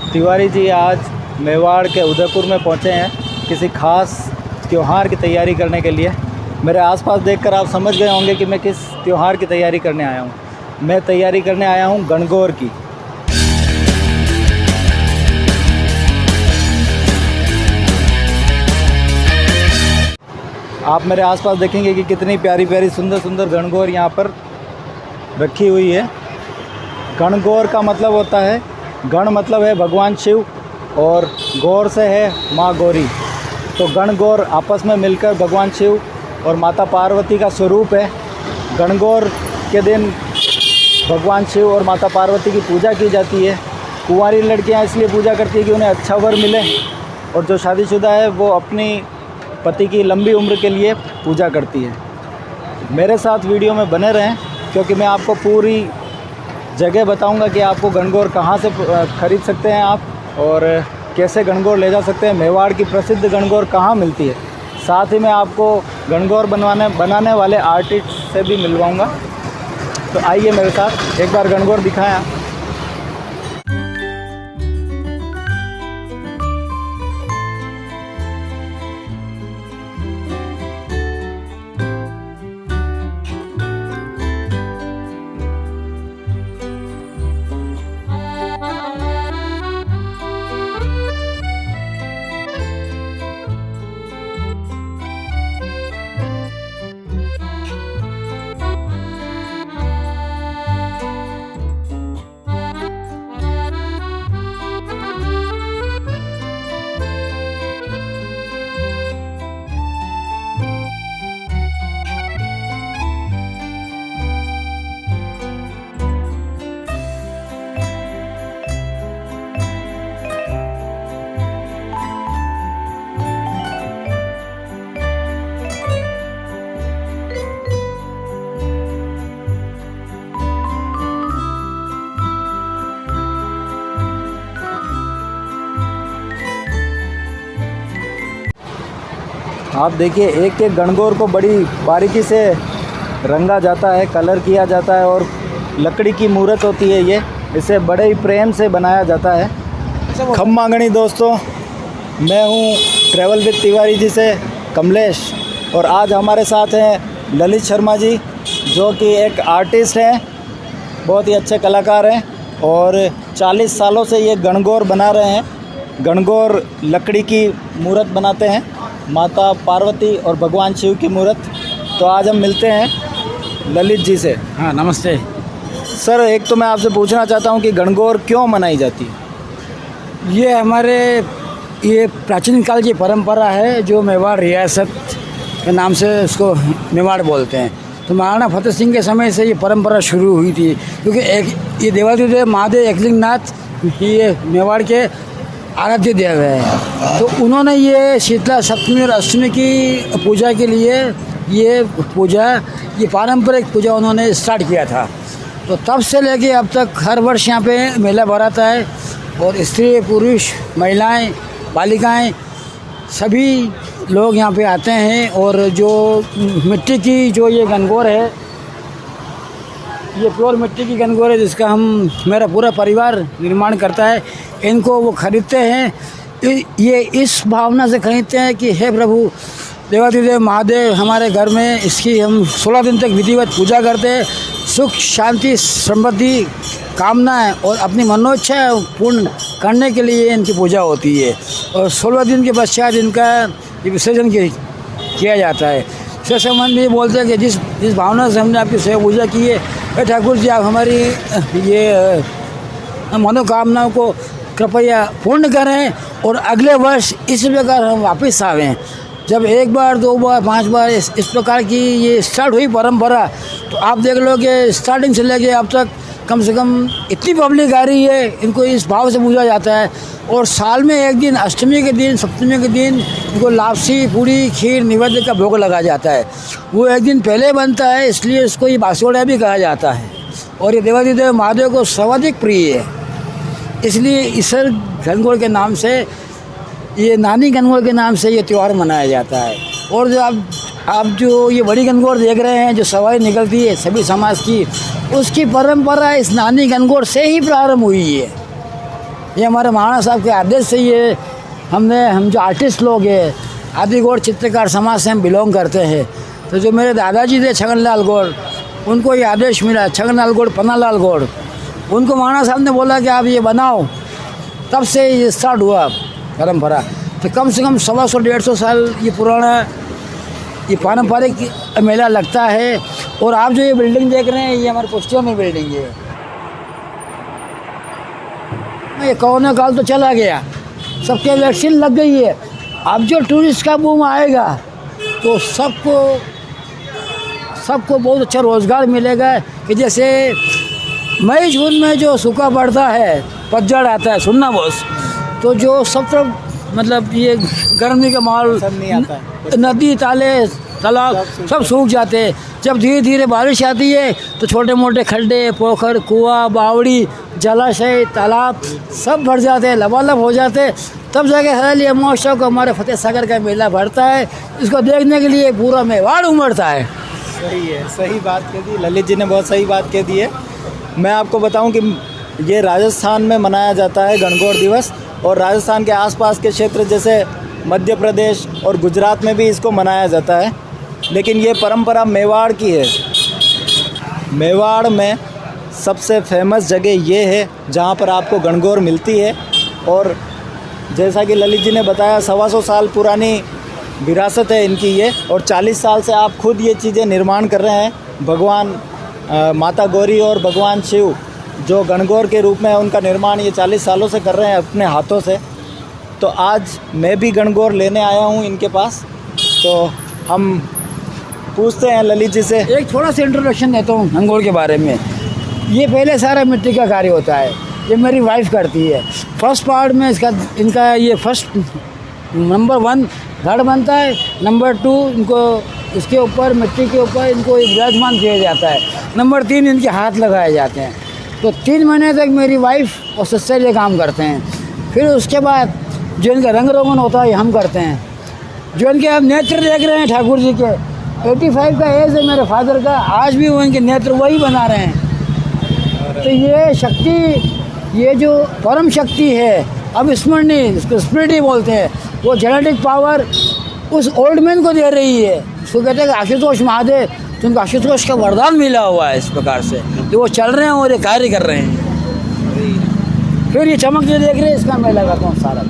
तिवारी जी आज मेवाड़ के उदयपुर में पहुंचे हैं किसी खास त्यौहार की तैयारी करने के लिए। मेरे आसपास देखकर आप समझ गए होंगे कि मैं किस त्यौहार की तैयारी करने आया हूं। मैं तैयारी करने आया हूं गणगौर की। आप मेरे आसपास देखेंगे कि कितनी प्यारी प्यारी सुंदर सुंदर गणगौर यहाँ पर रखी हुई है। गणगौर का मतलब होता है, गण मतलब है भगवान शिव और गौर से है माँ गौरी। तो गणगौर आपस में मिलकर भगवान शिव और माता पार्वती का स्वरूप है। गणगौर के दिन भगवान शिव और माता पार्वती की पूजा की जाती है। कुंवारी लड़कियां इसलिए पूजा करती है कि उन्हें अच्छा वर मिले, और जो शादीशुदा है वो अपनी पति की लंबी उम्र के लिए पूजा करती है। मेरे साथ वीडियो में बने रहें, क्योंकि मैं आपको पूरी जगह बताऊंगा कि आपको गणगौर कहाँ से ख़रीद सकते हैं आप, और कैसे गणगौर ले जा सकते हैं। मेवाड़ की प्रसिद्ध गणगौर कहाँ मिलती है। साथ ही मैं आपको गणगौर बनाने वाले आर्टिस्ट से भी मिलवाऊंगा। तो आइए मेरे साथ, एक बार गणगौर दिखाएं आप। आप देखिए, एक एक गणगौर को बड़ी बारीकी से रंगा जाता है, कलर किया जाता है, और लकड़ी की मूर्त होती है ये, इसे बड़े ही प्रेम से बनाया जाता है। खम्मा गणी दोस्तों, मैं हूँ ट्रैवल विद तिवारी जी से कमलेश, और आज हमारे साथ हैं ललित शर्मा जी, जो कि एक आर्टिस्ट हैं, बहुत ही अच्छे कलाकार हैं, और 40 सालों से ये गणगौर बना रहे हैं। गणगौर लकड़ी की मूर्त बनाते हैं, माता पार्वती और भगवान शिव की मूर्त। तो आज हम मिलते हैं ललित जी से। हाँ, नमस्ते सर, एक तो मैं आपसे पूछना चाहता हूँ कि गणगौर क्यों मनाई जाती है। ये प्राचीन काल की परंपरा है, जो मेवाड़ रियासत के नाम से उसको मेवाड़ बोलते हैं। तो महाराणा फतेह सिंह के समय से ये परंपरा शुरू हुई थी, क्योंकि ये देवाधिदेव महादेव एकलिंगनाथ ये मेवाड़ के आराध्य देव है। तो उन्होंने ये शीतला सप्तमी और अष्टमी की पूजा के लिए ये पारंपरिक पूजा उन्होंने स्टार्ट किया था। तो तब से लेके अब तक हर वर्ष यहाँ पे मेला भराता है, और स्त्री पुरुष महिलाएं बालिकाएं सभी लोग यहाँ पे आते हैं। और जो मिट्टी की जो ये गणगौर है, ये प्योर मिट्टी की गणगौर है, जिसका मेरा पूरा परिवार निर्माण करता है। इनको वो खरीदते हैं, ये इस भावना से खरीदते हैं कि हे प्रभु देवाधिदेव महादेव, हमारे घर में इसकी हम 16 दिन तक विधिवत पूजा करते हैं। सुख शांति समृद्धि कामनाएं और अपनी मनोइच्छा पूर्ण करने के लिए इनकी पूजा होती है, और 16 दिन के पश्चात इनका विसर्जन किया जाता है। इससे संबंध ये बोलते हैं कि जिस भावना से हमने आपकी सेवा पूजा की है, ठाकुर जी आप हमारी ये मनोकामनाओं को कृपया पूर्ण करें, और अगले वर्ष इस प्रकार हम वापस आवें। जब एक बार 2 बार 5 बार इस प्रकार की ये स्टार्ट हुई परंपरा, तो आप देख लो कि स्टार्टिंग से लेके अब तक कम से कम इतनी पब्लिक आ रही है। इनको इस भाव से पूजा जाता है, और साल में एक दिन अष्टमी के दिन सप्तमी के दिन इनको लापसी पूड़ी खीर निवेद्य का भोग लगा जाता है। वो एक दिन पहले बनता है, इसलिए इसको ये बासोड़ा भी कहा जाता है। और ये देवाधिदेव महादेव को सर्वाधिक प्रिय है, इसलिए इस गणगौर के नाम से, ये नानी गणगौर के नाम से ये त्यौहार मनाया जाता है। और जो आप जो ये बड़ी गणगौर देख रहे हैं, जो सवारी निकलती है सभी समाज की, उसकी परंपरा इस नानी गणगौर से ही प्रारंभ हुई है। ये हमारे महाराणा साहब के आदेश से ये हम जो आर्टिस्ट लोग हैं, आदिगौड़ चित्रकार समाज से हम बिलोंग करते हैं। तो जो मेरे दादाजी थे छगनलाल गौड़, उनको ये आदेश मिला, छगनलाल गौड़, पन्नालाल गौड़, उनको महाराणा साहब ने बोला कि आप ये बनाओ, तब से ये स्टार्ट हुआ परंपरा। तो कम से कम 100-150 साल ये पुराना ये पारंपरिक मेला लगता है। और आप जो ये बिल्डिंग देख रहे हैं, ये हमारे पुश्तियों में बिल्डिंग है। ये कोरोना काल तो चला गया, सबके वैक्सीन लग गई है। अब जो टूरिस्ट का बूम आएगा तो सबको बहुत अच्छा रोज़गार मिलेगा। कि जैसे मई जून में जो सूखा पड़ता है, पतझड़ आता है, सुनना बॉस, तो जो सब तरफ मतलब ये गर्मी का माहौल, नहीं आता है, नदी ताले तालाब सब सूख जाते हैं। जब धीरे धीरे बारिश आती है तो छोटे मोटे खड्डे, पोखर, कुआं, बावड़ी, जलाशय, तालाब सब भर जाते हैं, लबालब हो जाते हैं। तब जाके हर ये महोत्सव को हमारे फतेह सागर का मेला भरता है। इसको देखने के लिए पूरा मेवाड़ उमड़ता है। सही है, सही बात कह दी ललित जी ने, बहुत सही बात कह दी है। मैं आपको बताऊं कि ये राजस्थान में मनाया जाता है गणगौर दिवस, और राजस्थान के आसपास के क्षेत्र जैसे मध्य प्रदेश और गुजरात में भी इसको मनाया जाता है। लेकिन ये परंपरा मेवाड़ की है। मेवाड़ में सबसे फेमस जगह ये है जहाँ पर आपको गणगौर मिलती है। और जैसा कि ललित जी ने बताया, 125 साल पुरानी विरासत है इनकी ये, और 40 साल से आप खुद ये चीज़ें निर्माण कर रहे हैं। भगवान माता गौरी और भगवान शिव जो गणगौर के रूप में है, उनका निर्माण ये 40 सालों से कर रहे हैं अपने हाथों से। तो आज मैं भी गणगौर लेने आया हूँ इनके पास, तो हम पूछते हैं ललित जी से। एक थोड़ा सा इंट्रोडक्शन देता हूँ गणगौर के बारे में। ये पहले सारा मिट्टी का कार्य होता है, ये मेरी वाइफ करती है। फर्स्ट पार्ट में इनका ये फर्स्ट नंबर 1 घड़ बनता है, नंबर 2 इनको इसके ऊपर मिट्टी के ऊपर इनको विराजमान किया जाता है, नंबर 3 इनके हाथ लगाए जाते हैं। तो 3 महीने तक मेरी वाइफ और सिस्टर ये काम करते हैं। फिर उसके बाद जो इनका रंग रोगन होता है हम करते हैं। जो इनके आप नेत्र देख रहे हैं ठाकुर जी के, 85 का एज है मेरे फादर का, आज भी वो इनके नेत्र वही बना रहे हैं। तो ये शक्ति, ये जो परम शक्ति है अविस्मरणीय, इसको स्पिरिट ही बोलते हैं, वो जेनेटिक पावर उस ओल्ड मैन को दे रही है। उसको कहते हैं कि आशुतोष महादेव, तो उनको आशुतोष का वरदान मिला हुआ है इस प्रकार से, जो वो चल रहे हैं और ये कार्य कर रहे हैं। फिर ये चमक जो देख रहे हैं, इसका मैं लगाता हूँ सारा।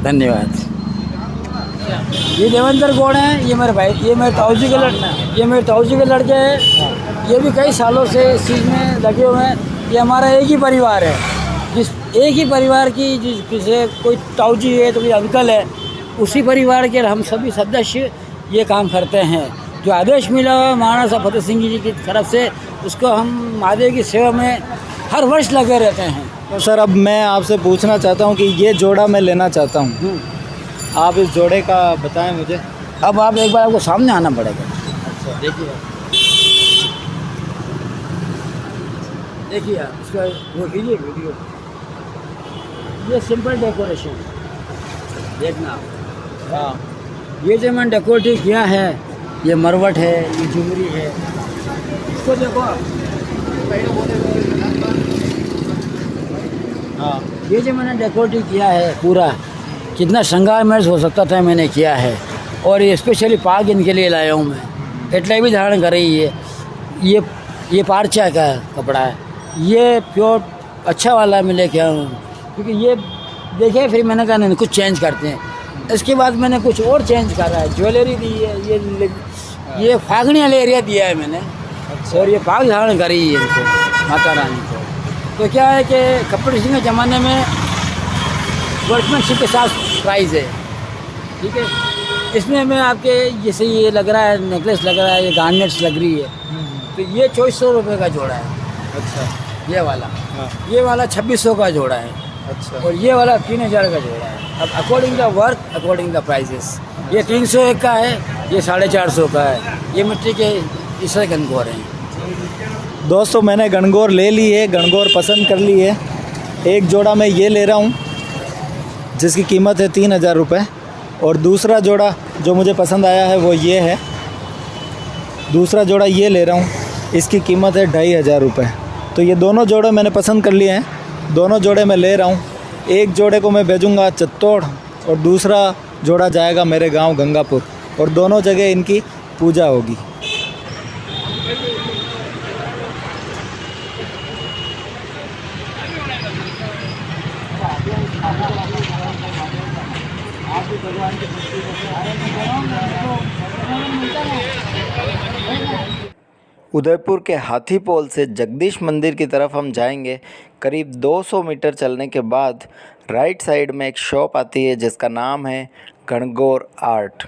धन्यवाद। ये देवेंद्र गौड़ हैं, ये मेरे भाई, ये मेरे ताऊ जी के लड़के हैं। ये भी कई सालों से इस चीज़ में लगे हुए हैं। ये हमारा एक ही परिवार है, जिस एक ही परिवार की जिसे कोई ताऊ जी है तो कोई अंकल है, उसी परिवार के हम सभी सदस्य ये काम करते हैं। जो आदेश मिला हुआ महाराणा साहब फतेह सिंह जी की तरफ से, उसको हम महादेव की सेवा में हर वर्ष लगे रहते हैं। तो सर, अब मैं आपसे पूछना चाहता हूँ कि ये जोड़ा मैं लेना चाहता हूँ, आप इस जोड़े का बताएं मुझे। अब आप एक बार आपको सामने आना पड़ेगा। अच्छा, देखिए आप इसका वो कीजिए वीडियो। ये सिंपल डेकोरेशन देखना। हाँ, ये जो मैंने डेकोरेटिव किया है, ये मरवट है, ये झुमरी है, इसको देखो आप। हाँ, ये जो मैंने डेकोरेटिव किया है पूरा, कितना श्रृंगार मैच हो सकता था मैंने किया है। और ये स्पेशली पाग इनके लिए लाया हूँ मैं, एटलाई भी धारण कर रही है। ये पारचा का कपड़ा है, ये प्योर अच्छा वाला मैं लेके आया हूँ, क्योंकि ये देखे फिर मैंने कहा नहीं कुछ चेंज करते हैं। इसके बाद मैंने कुछ और चेंज करा है, ज्वेलरी दी है, ये फागणी वाले एरिया दिया है मैंने। अच्छा। और ये पाग धारण करी है इनको, माता रानी को। तो क्या है कि कपड़े सिंह के ज़माने में वर्कमैनशिप के साथ प्राइस है, ठीक है। इसमें मैं आपके जैसे ये लग रहा है, नेकलेस लग रहा है, ये गार्नेट्स लग रही है, तो ये 2400 रुपये का जोड़ा है। अच्छा, ये वाला। हाँ। ये वाला 2600 का जोड़ा है। अच्छा। और ये वाला 3000 का जोड़ा है। अब according the work according the prices. ये 301 का है, ये 450 का है। ये मिट्टी के इस तरह गणगौर हैं। दोस्तों, मैंने गणगौर ले ली है, गणगौर पसंद कर ली है। एक जोड़ा मैं ये ले रहा हूँ जिसकी कीमत है 3000 रुपये, और दूसरा जोड़ा जो मुझे पसंद आया है वो ये है। दूसरा जोड़ा ये ले रहा हूँ, इसकी कीमत है 2500 रुपये। तो ये दोनों जोड़े मैंने पसंद कर लिए हैं। दोनों जोड़े मैं ले रहा हूँ। एक जोड़े को मैं भेजूँगा चित्तौड़ और दूसरा जोड़ा जाएगा मेरे गांव गंगापुर, और दोनों जगह इनकी पूजा होगी। उदयपुर के हाथीपोल से जगदीश मंदिर की तरफ हम जाएंगे। करीब 200 मीटर चलने के बाद राइट साइड में एक शॉप आती है जिसका नाम है गणगौर आर्ट।